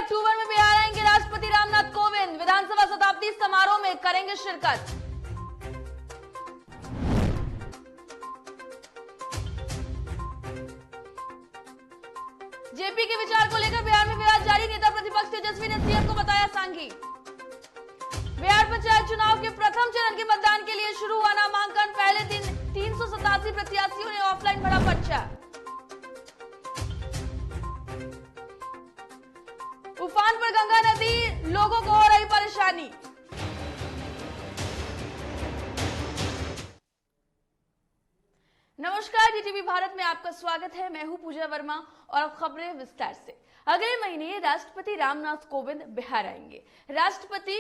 अक्टूबर में बिहार आएंगे राष्ट्रपति रामनाथ कोविंद। विधानसभा शताब्दी समारोह में करेंगे शिरकत। जेपी के विचार को लेकर बिहार में विवाद जारी। नेता प्रतिपक्ष तेजस्वी ने सीएम को बताया सांघी। बिहार पंचायत चुनाव के प्रथम चरण के मतदान के लिए शुरू हुआ नामांकन। पहले दिन 387 प्रत्याशियों ने ऑफलाइन भरा पर्चा। उफान पर गंगा नदी, लोगों को हो रही परेशानी। नमस्कार, डीटीवी भारत में आपका स्वागत है। मैं हूं पूजा वर्मा और अब खबरें विस्तार से। अगले महीने राष्ट्रपति रामनाथ कोविंद बिहार आएंगे। राष्ट्रपति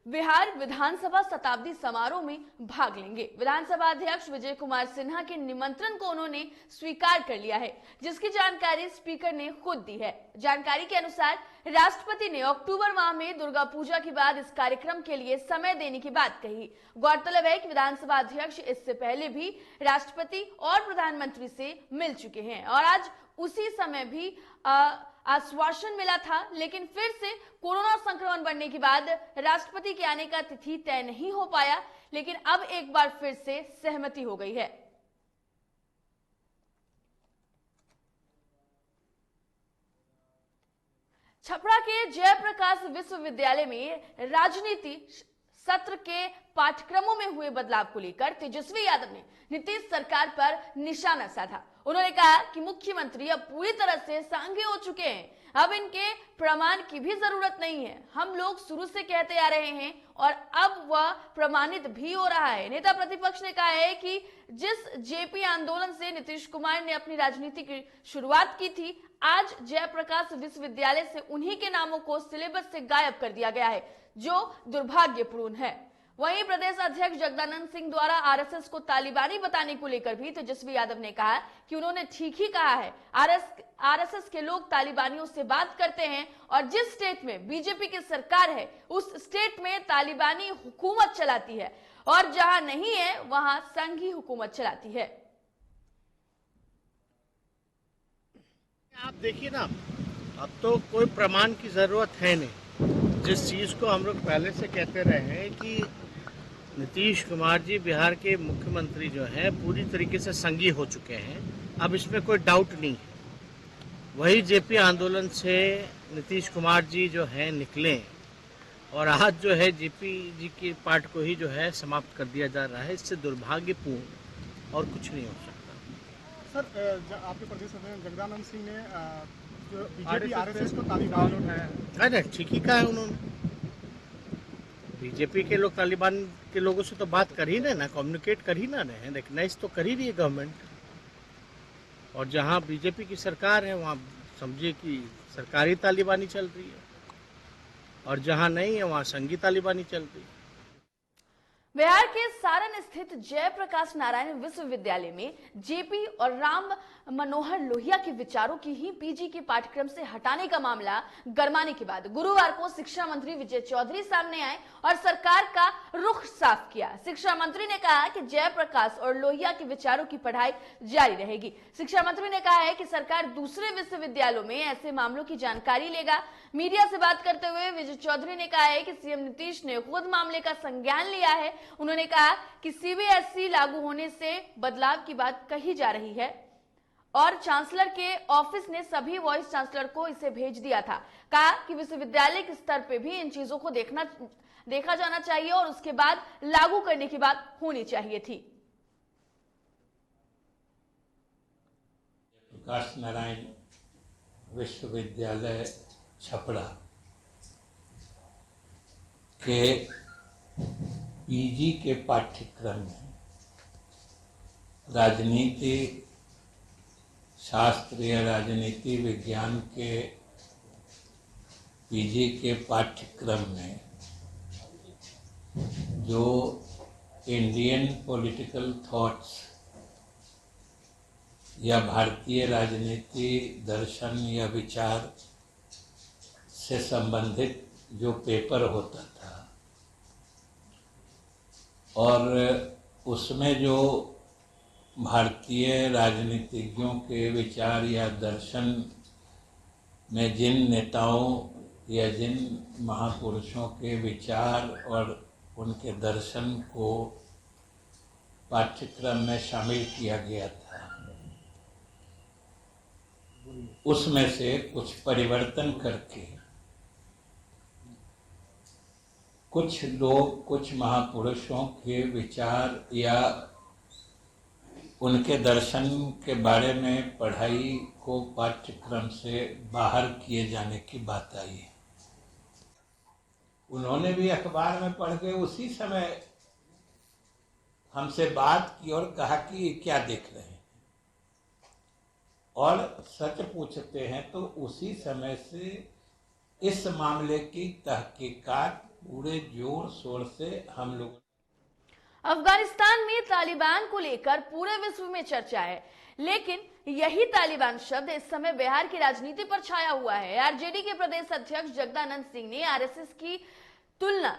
बिहार विधानसभा शताब्दी समारोह में भाग लेंगे। विधानसभा अध्यक्ष विजय कुमार सिन्हा के निमंत्रण को उन्होंने स्वीकार कर लिया है, जिसकी जानकारी स्पीकर ने खुद दी है। जानकारी के अनुसार राष्ट्रपति ने अक्टूबर माह में दुर्गा पूजा के बाद इस कार्यक्रम के लिए समय देने की बात कही। गौरतलब है कि विधानसभा अध्यक्ष इससे पहले भी राष्ट्रपति और प्रधानमंत्री से मिल चुके हैं और आज उसी समय भी आश्वासन मिला था, लेकिन फिर से कोरोना संक्रमण बढ़ने के बाद राष्ट्रपति के आने का तिथि तय नहीं हो पाया, लेकिन अब एक बार फिर से सहमति हो गई है। छपरा के जयप्रकाश विश्वविद्यालय में राजनीति सत्र के पाठ्यक्रमों में हुए बदलाव को लेकर तेजस्वी यादव ने नीतीश सरकार पर निशाना साधा। उन्होंने कहा कि मुख्यमंत्री अब पूरी तरह से सांघे हो चुके हैं, अब इनके प्रमाण की भी जरूरत नहीं है। हम लोग शुरू से कहते आ रहे हैं और अब वह प्रमाणित भी हो रहा है। नेता प्रतिपक्ष ने कहा है कि जिस जेपी आंदोलन से नीतीश कुमार ने अपनी राजनीति की शुरुआत की थी, आज जयप्रकाश विश्वविद्यालय से उन्हीं के नामों को सिलेबस से गायब कर दिया गया है, जो दुर्भाग्यपूर्ण है। वहीं प्रदेश अध्यक्ष जगदानंद सिंह द्वारा आरएसएस को तालिबानी बताने को लेकर भी तेजस्वी यादव ने कहा कि उन्होंने ठीक ही कहा है। आरएसएस के लोग तालिबानियों से बात करते हैं और जिस स्टेट में बीजेपी की सरकार है उस स्टेट में तालिबानी हुकूमत चलाती है और जहां नहीं है वहां संघी हुकूमत चलाती है। आप देखिए ना, अब तो कोई प्रमाण की जरूरत है नहीं। जिस चीज को हम लोग पहले से कहते रहे हैं कि नीतीश कुमार जी बिहार के मुख्यमंत्री जो है पूरी तरीके से संघी हो चुके हैं, अब इसमें कोई डाउट नहीं है। वही जेपी आंदोलन से नीतीश कुमार जी जो है निकले और आज जो है जेपी जी के पार्ट को ही जो है समाप्त कर दिया जा रहा है। इससे दुर्भाग्यपूर्ण और कुछ नहीं हो सकता। सर, आपके प्रदेश अध्यक्ष जगदानंद सिंह ने जो बीजेपी आरएसएस को तालिबान उठाया है, ठीक ही कहा है उन्होंने। बीजेपी के लोग तालिबान के लोगों से तो बात कर ही ना कम्युनिकेट कर ही ना रहे हैं, रिकग्नाइज तो कर ही रही है गवर्नमेंट। और जहां बीजेपी की सरकार है वहां समझिए कि सरकारी तालिबानी चल रही है और जहां नहीं है वहां संघी तालिबानी चल रही है। बिहार के सारण स्थित जयप्रकाश नारायण विश्वविद्यालय में जेपी और राम मनोहर लोहिया के विचारों की ही पीजी के पाठ्यक्रम से हटाने का मामला गरमाने के बाद गुरुवार को शिक्षा मंत्री विजय चौधरी सामने आए और सरकार का रुख साफ किया। शिक्षा मंत्री ने कहा कि जयप्रकाश और लोहिया के विचारों की पढ़ाई जारी रहेगी। शिक्षा मंत्री ने कहा है कि सरकार दूसरे विश्वविद्यालयों में ऐसे मामलों की जानकारी लेगा। मीडिया से बात करते हुए विजय चौधरी ने कहा है कि सीएम नीतीश ने खुद मामले का संज्ञान लिया है। उन्होंने कहा कि सीबीएसई लागू होने से बदलाव की बात कही जा रही है और चांसलर के ऑफिस ने सभी वाइस चांसलर को इसे भेज दिया था। कहा कि विश्वविद्यालय के स्तर पे भी इन चीजों को देखा जाना चाहिए और उसके बाद लागू करने की बात होनी चाहिए थी। प्रकाश नारायण विश्वविद्यालय छपरा के पीजी के पाठ्यक्रम में राजनीति शास्त्र या राजनीति विज्ञान के पीजी के पाठ्यक्रम में जो इंडियन पॉलिटिकल थॉट्स या भारतीय राजनीति दर्शन या विचार से संबंधित जो पेपर होता था और उसमें जो भारतीय राजनीतिज्ञों के विचार या दर्शन में जिन नेताओं या जिन महापुरुषों के विचार और उनके दर्शन को पाठ्यक्रम में शामिल किया गया था, उसमें से कुछ परिवर्तन करके कुछ लोग, कुछ महापुरुषों के विचार या उनके दर्शन के बारे में पढ़ाई को पाठ्यक्रम से बाहर किए जाने की बात आई है। उन्होंने भी अखबार में पढ़ के उसी समय हमसे बात की और कहा कि ये क्या देख रहे हैं, और सच पूछते हैं तो उसी समय से इस मामले की तहकीकात पूरे जोर शोर से हम लोग। अफगानिस्तान में तालिबान को लेकर पूरे विश्व में चर्चा है, लेकिन यही तालिबान शब्द इस समय बिहार की राजनीति पर छाया हुआ है। आरजेडी के प्रदेश अध्यक्ष जगदानंद सिंह ने आरएसएस की तुलना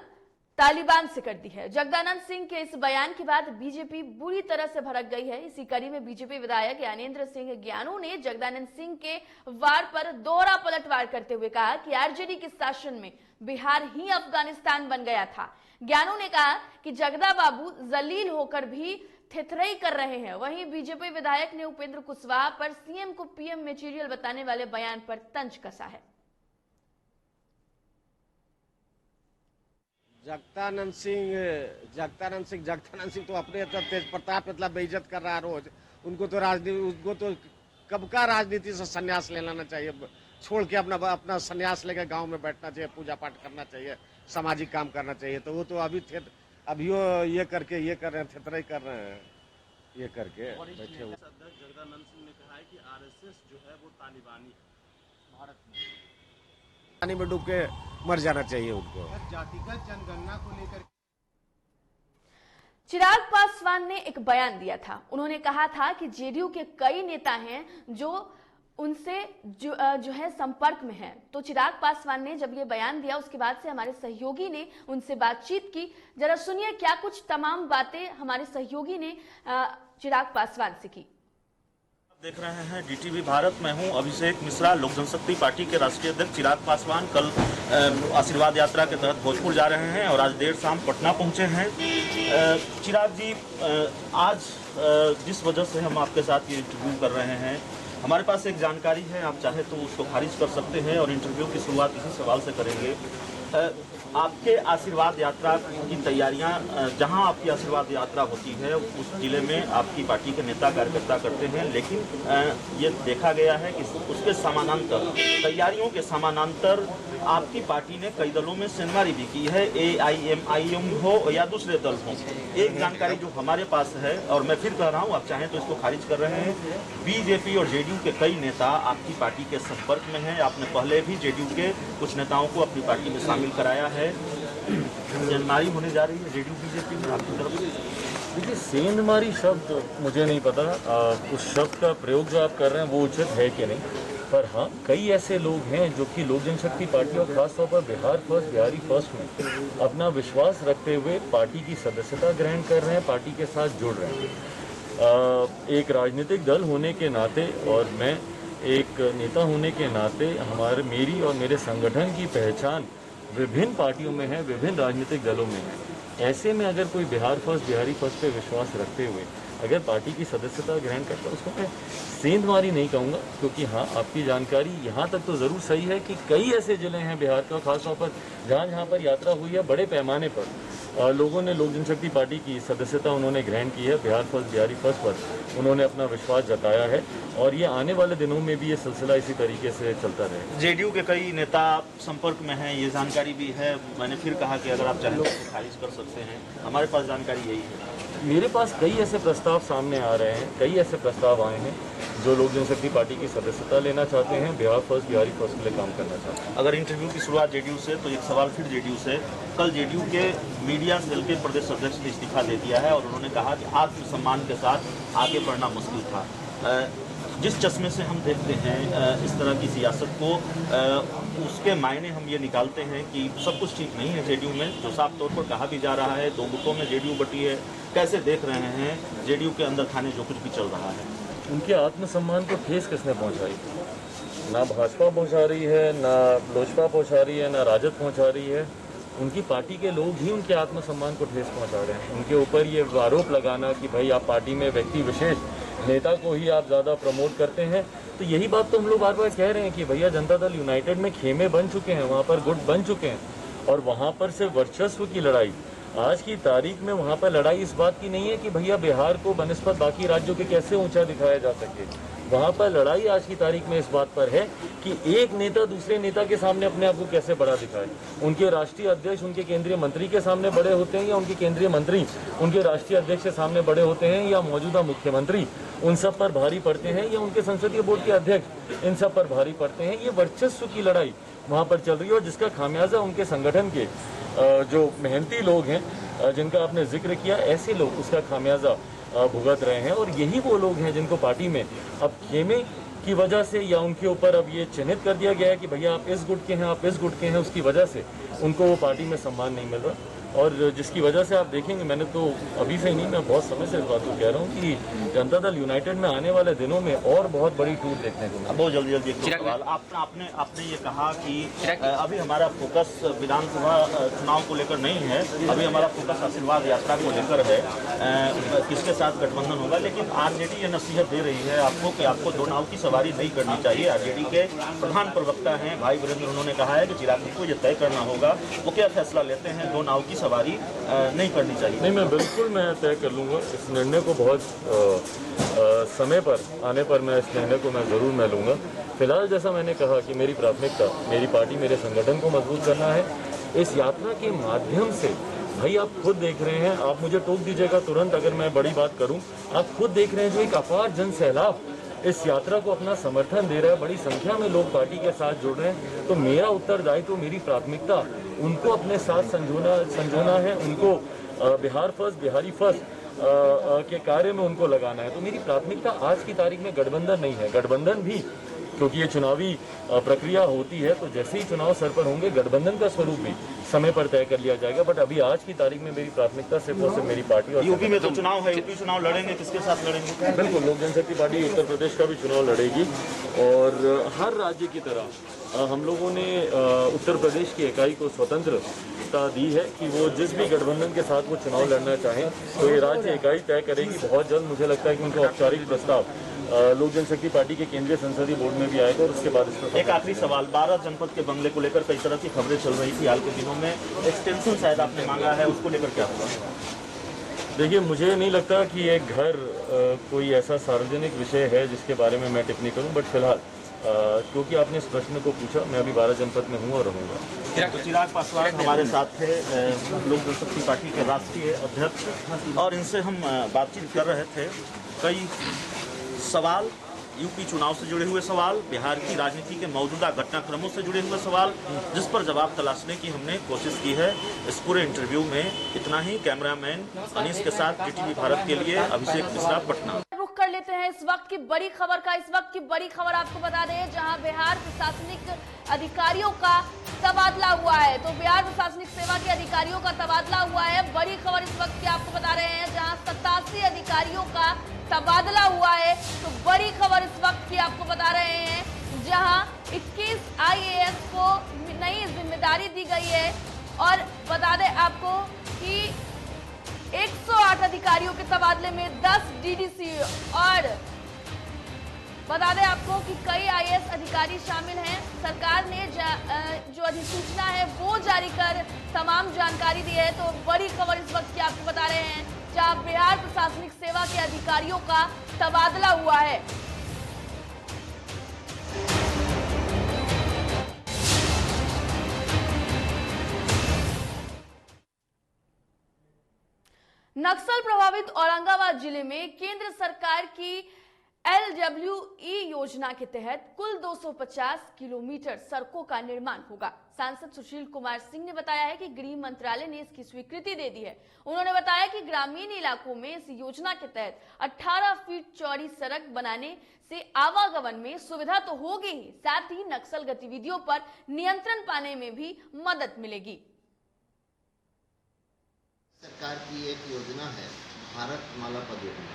तालिबान से कर दी है। जगदानंद सिंह के इस बयान के बाद बीजेपी बुरी तरह से भड़क गई है। इसी कड़ी में बीजेपी विधायक ज्ञानेंद्र सिंह ज्ञानू ने जगदानंद सिंह के वार पर दोहरा पलटवार करते हुए कहा कि आरजेडी के शासन में बिहार ही अफगानिस्तान बन गया था। ज्ञानू ने कहा कि जगदा बाबू जलील होकर भी थिथरई कर रहे हैं। वहीं बीजेपी विधायक ने उपेंद्र कुशवाहा पर सीएम को पीएम मटेरियल बताने वाले बयान पर तंज कसा है। जगदानंद सिंह तो अपने तेज प्रताप मतलब बेइज्जत कर रहा है रोज। उनको तो कब का राजनीति से संन्यास ले लेना चाहिए, छोड़ के अपना संन्यास लेकर गांव में बैठना चाहिए, पूजा पाठ करना चाहिए, सामाजिक काम करना चाहिए। तो वो तो अभी ये करके ये कर रहे हैं, थितरई कर रहे हैं, ये करके बैठे हुए। जगदानंद सिंह ने कहा है कि आरएसएस जो है वो तालिबानी भारत में पानी में डूब के मर जाना चाहिए उनको। जातिगत जनगणना को लेकर चिराग पासवान ने एक बयान दिया था। उन्होंने कहा था कि जेडीयू के कई नेता हैं जो उनसे जो है संपर्क में है। तो चिराग पासवान ने जब ये बयान दिया, उसके बाद से हमारे सहयोगी ने उनसे बातचीत की। जरा सुनिए क्या कुछ तमाम बातें हमारे सहयोगी ने चिराग पासवान से की। देख रहे हैं डीटीवी भारत। मैं हूं अभिषेक मिश्रा। लोक जनशक्ति पार्टी के राष्ट्रीय अध्यक्ष चिराग पासवान कल आशीर्वाद यात्रा के तहत भोजपुर जा रहे हैं और आज देर शाम पटना पहुंचे हैं। चिराग जी, आज जिस वजह से हम आपके साथ ये इंटरव्यू कर रहे हैं, हमारे पास एक जानकारी है, आप चाहे तो उसको खारिज कर सकते हैं और इंटरव्यू की शुरुआत इसी सवाल से करेंगे। आपके आशीर्वाद यात्रा की तैयारियां, जहां आपकी आशीर्वाद यात्रा होती है उस जिले में आपकी पार्टी के नेता कार्यकर्ता करते हैं, लेकिन ये देखा गया है कि उसके समानांतर, तैयारियों के समानांतर आपकी पार्टी ने कई दलों में सेंधमारी भी की है, AIMIM हो या दूसरे दल हो। एक जानकारी जो हमारे पास है, और मैं फिर कह रहा हूँ, आप चाहें तो इसको खारिज कर रहे हैं, बीजेपी और जेडीयू के कई नेता आपकी पार्टी के संपर्क में हैं। आपने पहले भी जेडीयू के कुछ नेताओं को अपनी पार्टी में शामिल कराया है। सेंधमारी होने जा रही है जेडीयू बीजेपी में आपकी तरफ से? देखिए, सेंधमारी शब्द मुझे नहीं पता, उस शब्द का प्रयोग जो आप कर रहे हैं वो उचित है कि नहीं, पर हाँ, कई ऐसे लोग हैं जो कि लोक जनशक्ति पार्टी और खासतौर पर बिहार फर्स्ट, बिहारी फर्स्ट में अपना विश्वास रखते हुए पार्टी की सदस्यता ग्रहण कर रहे हैं, पार्टी के साथ जुड़ रहे हैं। एक राजनीतिक दल होने के नाते और मैं एक नेता होने के नाते मेरी और मेरे संगठन की पहचान विभिन्न पार्टियों में है, विभिन्न राजनीतिक दलों में है। ऐसे में अगर कोई बिहार फर्स्ट, बिहारी फर्स्ट पे विश्वास रखते हुए अगर पार्टी की सदस्यता ग्रहण करता है, उसको मैं सेंधमारी नहीं कहूँगा, क्योंकि हाँ, आपकी जानकारी यहाँ तक तो ज़रूर सही है कि कई ऐसे जिले हैं बिहार का, खासतौर पर जहाँ पर यात्रा हुई है, बड़े पैमाने पर लोगों ने लोक जनशक्ति पार्टी की सदस्यता उन्होंने ग्रहण की है। बिहार फर्स्ट, बिहारी फर्स्ट पर उन्होंने अपना विश्वास जताया है और ये आने वाले दिनों में भी ये सिलसिला इसी तरीके से चलता रहेगा। जेडीयू के कई नेता संपर्क में हैं, ये जानकारी भी है। मैंने फिर कहा कि अगर आप चाहें तो खारिज कर सकते हैं, हमारे पास जानकारी यही है। मेरे पास कई ऐसे प्रस्ताव सामने आ रहे हैं, कई ऐसे प्रस्ताव आए हैं जो लोक जनशक्ति पार्टी की सदस्यता लेना चाहते हैं, बिहार फर्स्ट, बिहारी फर्स्ट के लिए काम करना चाहते हैं। अगर इंटरव्यू की शुरुआत जेडीयू से, तो एक सवाल फिर जेडीयू से। कल जेडीयू के मीडिया सेल के प्रदेश अध्यक्ष ने इस्तीफा दे दिया है और उन्होंने कहा कि आत्मसम्मान के साथ आगे बढ़ना मुश्किल था। जिस चश्मे से हम देखते हैं इस तरह की सियासत को, उसके मायने हम ये निकालते हैं कि सब कुछ ठीक नहीं है जेडीयू में, जो साफ तौर पर कहा भी जा रहा है। दो गुटों में जेडीयू बटी है। कैसे देख रहे हैं जेडीयू के अंदर खाने जो कुछ भी चल रहा है? उनके आत्मसम्मान को ठेस किसने पहुंचाई? ना भाजपा पहुंचा रही है, ना लोजपा पहुंचा रही है, ना राजद पहुंचा रही है। उनकी पार्टी के लोग ही उनके आत्मसम्मान को ठेस पहुंचा रहे हैं। उनके ऊपर ये आरोप लगाना कि भाई आप पार्टी में व्यक्ति विशेष नेता को ही आप ज़्यादा प्रमोट करते हैं, तो यही बात तो हम लोग बार बार कह रहे हैं कि भैया जनता दल यूनाइटेड में खेमे बन चुके हैं, वहाँ पर गुट बन चुके हैं, और वहाँ पर से वर्चस्व की लड़ाई आज की तारीख में वहाँ पर लड़ाई इस बात की नहीं है कि भैया बिहार को बनिस्बत बाकी राज्यों के कैसे ऊंचा दिखाया जा सके। वहाँ पर लड़ाई आज की तारीख में इस बात पर है कि एक नेता दूसरे नेता के सामने अपने आप को कैसे बड़ा दिखाए। उनके राष्ट्रीय अध्यक्ष उनके केंद्रीय मंत्री के सामने बड़े होते हैं, या उनके केंद्रीय मंत्री उनके राष्ट्रीय अध्यक्ष के सामने बड़े होते हैं, या मौजूदा मुख्यमंत्री उन सब पर भारी पड़ते हैं, या उनके संसदीय बोर्ड के अध्यक्ष इन सब पर भारी पड़ते हैं। ये वर्चस्व की लड़ाई वहाँ पर चल रही है, और जिसका खामियाजा उनके संगठन के जो मेहनती लोग हैं जिनका आपने जिक्र किया, ऐसे लोग उसका खामियाजा भुगत रहे हैं। और यही वो लोग हैं जिनको पार्टी में अब खेमे की वजह से या उनके ऊपर अब ये चिन्हित कर दिया गया है कि भैया आप इस गुट के हैं, आप इस गुट के हैं, उसकी वजह से उनको वो पार्टी में सम्मान नहीं मिल रहा। और जिसकी वजह से आप देखेंगे, मैंने तो अभी से ही नहीं, मैं बहुत समय से इस बात को कह रहा हूँ कि जनता दल यूनाइटेड में आने वाले दिनों में और बहुत बड़ी टूट देखने को मिलेगी। बहुत जल्दी एक सवाल आपने ये कहा कि अभी हमारा फोकस विधानसभा चुनाव को लेकर नहीं है, अभी हमारा फोकस आशीर्वाद यात्रा को लेकर है, किसके साथ गठबंधन होगा। लेकिन आरजेडी ये नसीहत दे रही है आपको कि आपको दो नाव की सवारी नहीं करनी चाहिए। आरजेडी के प्रधान प्रवक्ता हैं भाई वीरेंद्र, उन्होंने कहा है कि चिराग जी को ये तय करना होगा वो क्या फैसला लेते हैं, दो नाव की सवारी नहीं करनी चाहिए। नहीं, मैं तय कर लूँगा इस निर्णय को। बहुत समय पर आने पर मैं इस निर्णय को ज़रूर लूँगा। फिलहाल जैसा मैंने कहा कि मेरी प्राथमिकता मेरी पार्टी मेरे संगठन को मजबूत करना है। इस यात्रा के माध्यम से भाई आप खुद देख रहे हैं, आप मुझे टोक दीजिएगा तुरंत अगर मैं बड़ी बात करूं, आप खुद देख रहे हैं जो एक अपार जन सैलाब इस यात्रा को अपना समर्थन दे रहा है, बड़ी संख्या में लोग पार्टी के साथ जुड़ रहे हैं। तो मेरा उत्तरदायित्व, मेरी प्राथमिकता उनको अपने साथ संजोना है, उनको बिहार फर्स्ट, बिहारी फर्स्ट के कार्य में उनको लगाना है। तो मेरी प्राथमिकता आज की तारीख में गठबंधन नहीं है। गठबंधन भी क्योंकि ये चुनावी प्रक्रिया होती है, तो जैसे ही चुनाव सर पर होंगे गठबंधन का स्वरूप भी समय पर तय कर लिया जाएगा। बट अभी आज की तारीख में मेरी प्राथमिकता सिर्फ और सिर्फ मेरी पार्टी। और यूपी में तो चुनाव है, यूपी चुनाव लड़ेंगे, किसके साथ लड़ेंगे? बिल्कुल, लोक जनशक्ति पार्टी उत्तर प्रदेश का भी चुनाव लड़ेगी, और हर राज्य की तरह हम लोगों ने उत्तर प्रदेश की इकाई को स्वतंत्रता दी है कि वो जिस भी गठबंधन के साथ वो चुनाव लड़ना चाहें, तो ये राज्य इकाई तय करेगी। बहुत जल्द मुझे लगता है कि उनका औपचारिक प्रस्ताव लोक जनशक्ति पार्टी के केंद्रीय संसदीय बोर्ड में भी आएगा, और उसके बाद इसका एक आखिरी सवाल, 12 जनपद के बंगले को लेकर कई तरह की खबरें चल रही थी हाल के दिनों में, एक्सटेंशन शायद आपने मांगा है, उसको लेकर क्या होगा? देखिए, मुझे नहीं लगता कि एक घर कोई ऐसा सार्वजनिक विषय है जिसके बारे में मैं टिप्पणी करूं, बट फिलहाल क्योंकि आपने इस प्रश्न को पूछा, मैं अभी 12 जनपद में हूं और रहूंगा। तो चिराग पासवान हमारे साथ थे, लोक जनशक्ति पार्टी के राष्ट्रीय अध्यक्ष, और इनसे हम बातचीत कर रहे थे। कई सवाल, यूपी चुनाव से जुड़े हुए सवाल, बिहार की राजनीति के मौजूदा घटनाक्रमों से जुड़े हुए सवाल, जिस पर जवाब तलाशने की हमने कोशिश की है। इस पूरे इंटरव्यू में इतना ही। कैमरामैन अनीस के साथ DTV भारत के लिए अभिषेक मिश्रा, पटना। रुख कर लेते हैं इस वक्त की बड़ी खबर का। इस वक्त की बड़ी खबर आपको बता दें, जहां बिहार प्रशासनिक अधिकारियों का तबादला हुआ है। तो बिहार प्रशासनिक सेवा के अधिकारियों का तबादला हुआ है। बड़ी खबर इस वक्त की आपको बता रहे हैं, जहां 87 अधिकारियों का तबादला हुआ है। तो बड़ी खबर इस वक्त की आपको बता रहे हैं, जहां 21 IAS को नई जिम्मेदारी दी गई है। और बता दें आपको कि 108 अधिकारियों के तबादले में 10 DDC, और बता दें आपको कि कई IAS अधिकारी शामिल हैं। सरकार ने जो अधिसूचना है वो जारी कर तमाम जानकारी दी है। तो बड़ी खबर इस वक्त की आपको बता रहे हैं, जहां बिहार प्रशासनिक सेवा के अधिकारियों का तबादला हुआ है। नक्सल प्रभावित औरंगाबाद जिले में केंद्र सरकार की LWE योजना के तहत कुल 250 किलोमीटर सड़कों का निर्माण होगा। सांसद सुशील कुमार सिंह ने बताया है कि गृह मंत्रालय ने इसकी स्वीकृति दे दी है। उन्होंने बताया कि ग्रामीण इलाकों में इस योजना के तहत 18 फीट चौड़ी सड़क बनाने से आवागमन में सुविधा तो होगी ही, साथ ही नक्सल गतिविधियों पर नियंत्रण पाने में भी मदद मिलेगी। सरकार की एक योजना है भारत माला परियोजना,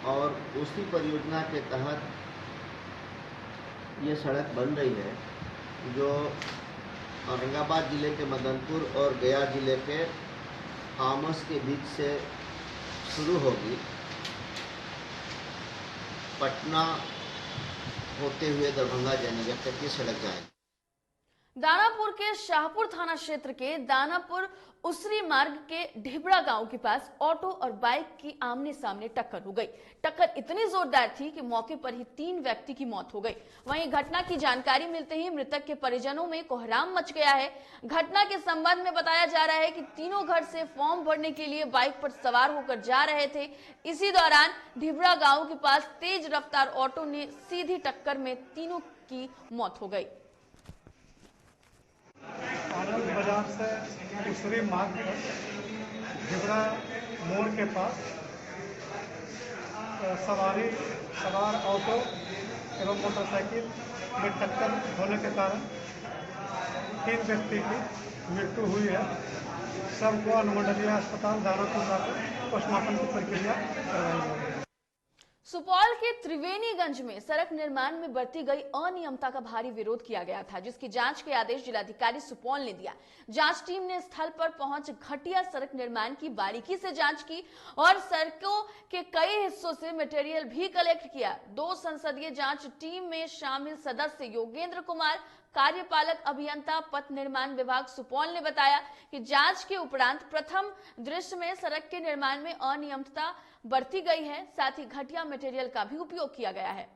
और उसी परियोजना के तहत ये सड़क बन रही है जो औरंगाबाद ज़िले के मदनपुर और गया ज़िले के आमस के बीच से शुरू होगी, पटना होते हुए दरभंगा जयनगर तक की सड़क जाएगी। दानापुर के शाहपुर थाना क्षेत्र के दानापुर उसरी मार्ग के ढिबड़ा गांव के पास ऑटो और बाइक की आमने सामने टक्कर हो गई। टक्कर इतनी जोरदार थी कि मौके पर ही 3 व्यक्ति की मौत हो गई। वहीं घटना की जानकारी मिलते ही मृतक के परिजनों में कोहराम मच गया है। घटना के संबंध में बताया जा रहा है कि तीनों घर से फॉर्म भरने के लिए बाइक पर सवार होकर जा रहे थे। इसी दौरान ढिबड़ा गांव के पास तेज रफ्तार ऑटो ने सीधी टक्कर में तीनों की मौत हो गई। आनंद बाजार से दूसरे मार्ग पर ढिबड़ा मोड़ के पास सवार ऑटो एवं मोटरसाइकिल में टक्कर होने के कारण 3 व्यक्ति की मृत्यु हुई है। सबको अनुमंडलीय अस्पताल दानापुर जाकर पोस्टमार्टम की प्रक्रिया करवाई गई है। सुपौल के त्रिवेणीगंज में सड़क निर्माण में बरती गई अनियमितता का भारी विरोध किया गया था, जिसकी जांच के आदेश जिलाधिकारी सुपौल ने दिया। जांच टीम ने स्थल पर पहुंच घटिया सड़क निर्माण की बारीकी से जांच की और सड़कों के कई हिस्सों से मटेरियल भी कलेक्ट किया। 2 संसदीय जांच टीम में शामिल सदस्य योगेंद्र कुमार, कार्यपालक अभियंता पथ निर्माण विभाग सुपौल ने बताया कि जांच के उपरांत प्रथम दृश्य में सड़क के निर्माण में अनियमितता बरती गई है, साथ ही घटिया मटेरियल का भी उपयोग किया गया है।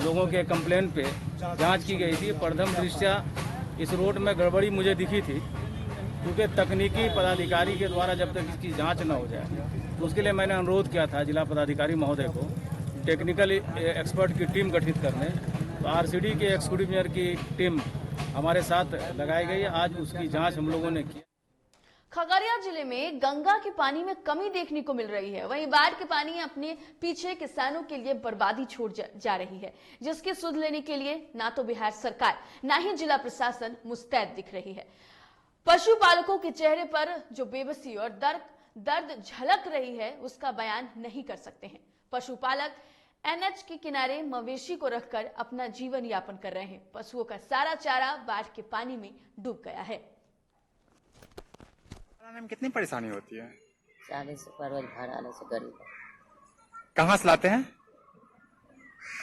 लोगों के कंप्लेंट पे जांच की गई थी। प्रथम दृष्टया इस रोड में गड़बड़ी मुझे दिखी थी, क्योंकि तकनीकी पदाधिकारी के द्वारा जब तक इसकी जांच न हो जाए तो उसके लिए मैंने अनुरोध किया था जिला पदाधिकारी महोदय को टेक्निकल एक्सपर्ट की टीम गठित करने। तो आरसीडी के एक्जीक्यूटिव इंजीनियर की टीम हमारे साथ लगाई गई। आज उसकी जांच हम लोगों ने की। खगड़िया जिले में गंगा के पानी में कमी देखने को मिल रही है। वहीं बाढ़ के पानी अपने पीछे किसानों के लिए बर्बादी छोड़ जा रही है, जिसकी सुध लेने के लिए ना तो बिहार सरकार ना ही जिला प्रशासन मुस्तैद दिख रही है। पशुपालकों के चेहरे पर जो बेबसी और दर्द झलक रही है उसका बयान नहीं कर सकते हैं। पशुपालक एनएच के किनारे मवेशी को रखकर अपना जीवन यापन कर रहे हैं। पशुओं का सारा चारा बाढ़ के पानी में डूब गया है। में कितनी परेशानी होती है? 40 पर रोज भाड़ा ले से गरीब कहाँ से लाते हैं?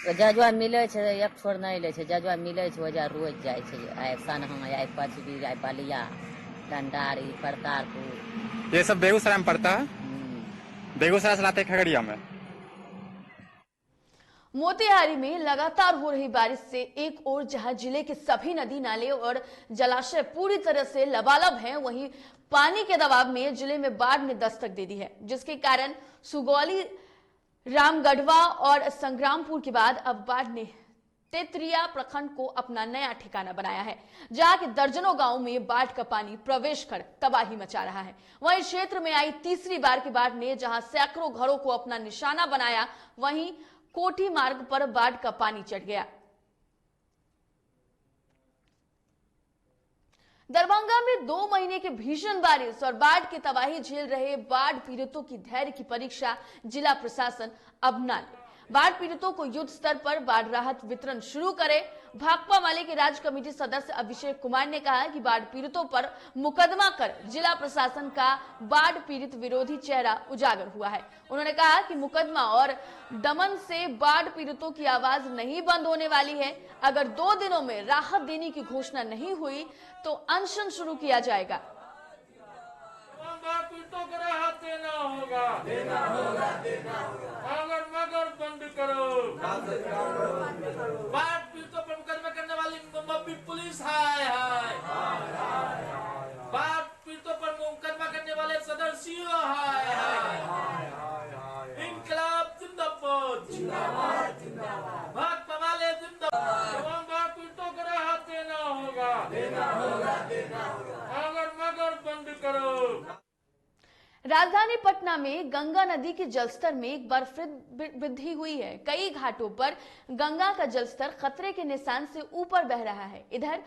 जजुआ मिले छे, एक छोड़ नहीं ले छे। जजुआ मिले छे वजह रोज जाए छे। आए सनहा, आए पचबी, आए बलिया, डंडारी, करतारपुर। ये सब बेगूसराय में पड़ता है। बेगूसराय से लाते हैं खगड़िया में। मोतिहारी में लगातार हो रही बारिश से एक ओर जहां जिले के सभी नदी नाले और जलाशय पूरी तरह से लबालब हैं, वहीं पानी के दबाव में जिले में बाढ़ ने दस्तक दे दी है, जिसके कारण सुगौली, रामगढ़वा और संग्रामपुर के बाद अब बाढ़ ने तेतरिया प्रखंड को अपना नया ठिकाना बनाया है, जहां के दर्जनों गांवों में बाढ़ का पानी प्रवेश कर तबाही मचा रहा है। वहीं क्षेत्र में आई तीसरी बार की बाढ़ ने जहां सैकड़ों घरों को अपना निशाना बनाया, वहीं कोठी मार्ग पर बाढ़ का पानी चढ़ गया। दरभंगा में 2 महीने की भीषण बारिश और बाढ़ की तबाही झेल रहे बाढ़ पीड़ितों की धैर्य की परीक्षा जिला प्रशासन अब न ले। बाढ़ पीड़ितों को युद्ध स्तर पर बाढ़ राहत वितरण शुरू करे। भाकपा माले के राज्य कमेटी सदस्य अभिषेक कुमार ने कहा कि बाढ़ पीड़ितों पर मुकदमा कर जिला प्रशासन का बाढ़ पीड़ित विरोधी चेहरा उजागर हुआ है। उन्होंने कहा कि मुकदमा और दमन से बाढ़ पीड़ितों की आवाज नहीं बंद होने वाली है। अगर 2 दिनों में राहत देने की घोषणा नहीं हुई तो अनशन शुरू किया जाएगा। पीड़ितों को राहत देना होगा, अगर मगर बंद करो। बाढ़ पीड़ितों पर मुकदमा करने वाली मुंबई पुलिस हाय हाय, बाढ़ पीड़ितों पर मुकदमा करने वाले सदर सीओ हाय हाय, इंकलाब जिंदाबाद, भाकपा वाले जिंदाबाद। बाढ़ पीड़ितों को राहत देना होगा, अगर मगर बंद करो। राजधानी पटना में गंगा नदी के जलस्तर में एक बार फिर वृद्धि हुई है। कई घाटों पर गंगा का जलस्तर खतरे के निशान से ऊपर बह रहा है। इधर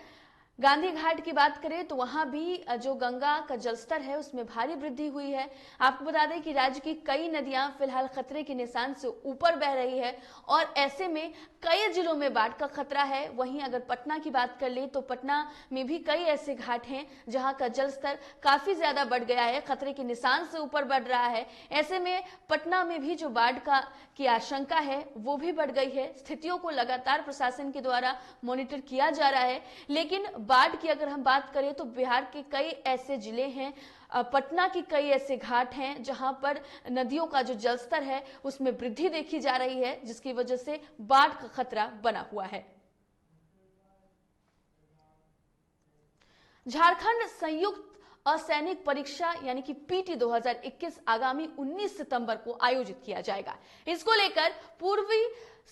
गांधी घाट की बात करें तो वहां भी जो गंगा का जलस्तर है उसमें भारी वृद्धि हुई है। आपको बता दें कि राज्य की कई नदियां फिलहाल खतरे के निशान से ऊपर बह रही है और ऐसे में कई जिलों में बाढ़ का खतरा है। वहीं अगर पटना की बात कर ले तो पटना में भी कई ऐसे घाट हैं जहां का जलस्तर काफी ज्यादा बढ़ गया है, खतरे के निशान से ऊपर बढ़ रहा है। ऐसे में पटना में भी जो बाढ़ की आशंका है वो भी बढ़ गई है। स्थितियों को लगातार प्रशासन के द्वारा मॉनिटर किया जा रहा है, लेकिन बाढ़ की अगर हम बात करें तो बिहार के कई ऐसे जिले हैं, पटना की कई ऐसे घाट हैं जहां पर नदियों का जो जलस्तर है उसमें वृद्धि देखी जा रही है, जिसकी वजह से बाढ़ का खतरा बना हुआ है। झारखंड संयुक्त असैनिक परीक्षा यानी कि पीटी 2021 आगामी 19 सितंबर को आयोजित किया जाएगा। इसको लेकर पूर्वी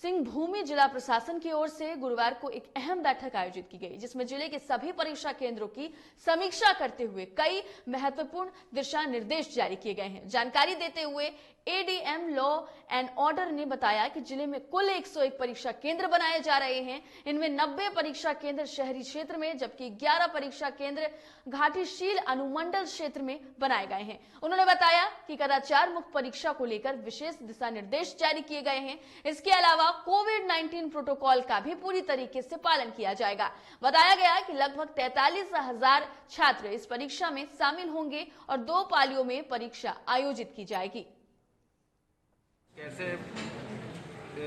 सिंहभूमि जिला प्रशासन की ओर से गुरुवार को एक अहम बैठक आयोजित की गई, जिसमें जिले के सभी परीक्षा केंद्रों की समीक्षा करते हुए कई महत्वपूर्ण दिशा निर्देश जारी किए गए हैं। जानकारी देते हुए एडीएम लॉ एंड ऑर्डर ने बताया कि जिले में कुल 101 परीक्षा केंद्र बनाए जा रहे हैं। इनमें 90 परीक्षा केंद्र शहरी क्षेत्र में, जबकि 11 परीक्षा केंद्र घाटीशील अनुमंडल क्षेत्र में बनाए गए हैं। उन्होंने बताया कि कदाचार मुक्त परीक्षा को लेकर विशेष दिशा निर्देश जारी किए गए हैं। इसके अलावा कोविड-19 प्रोटोकॉल का भी पूरी तरीके से पालन किया जाएगा। बताया गया कि लगभग 43,000 छात्र इस परीक्षा में शामिल होंगे और 2 पालियों में परीक्षा आयोजित की जाएगी। कैसे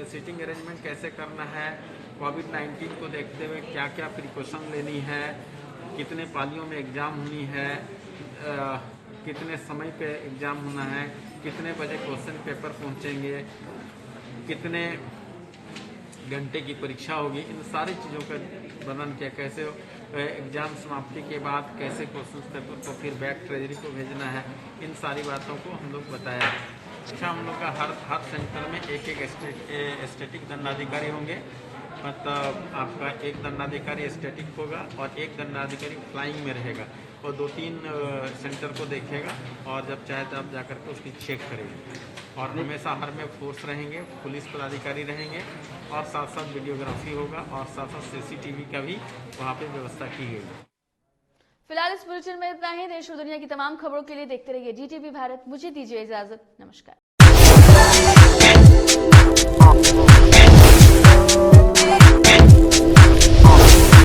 सीटिंग अरेंजमेंट कैसे करना है, कोविड-19 को देखते हुए क्या क्या प्रिकॉशन लेनी है, कितने पालियों में एग्ज़ाम होनी है, कितने समय पे एग्ज़ाम होना है, कितने बजे क्वेश्चन पेपर पहुंचेंगे, कितने घंटे की परीक्षा होगी, इन सारी चीज़ों का वर्णन किया। कैसे एग्ज़ाम समाप्ति के बाद कैसे क्वेश्चन पेपर को फिर बैक ट्रेजरी को भेजना है, इन सारी बातों को हम लोग बताया। अच्छा, हम लोग का हर सेंटर में एक स्टैटिक दंडाधिकारी होंगे, मतलब आपका एक दंडाधिकारी स्टैटिक होगा और एक दंडाधिकारी फ्लाइंग में रहेगा और 2-3 सेंटर को देखेगा और जब चाहे तब जाकर के उसकी चेक करेगा। और हमेशा हर में फोर्स रहेंगे, पुलिस पदाधिकारी रहेंगे और साथ साथ वीडियोग्राफी होगा और साथ साथ CCTV का भी वहाँ पे व्यवस्था की गई। फिलहाल इस बुलेटिन में इतना ही। देश और दुनिया की तमाम खबरों के लिए देखते रहिए DTV भारत। मुझे दीजिए इजाजत, नमस्कार।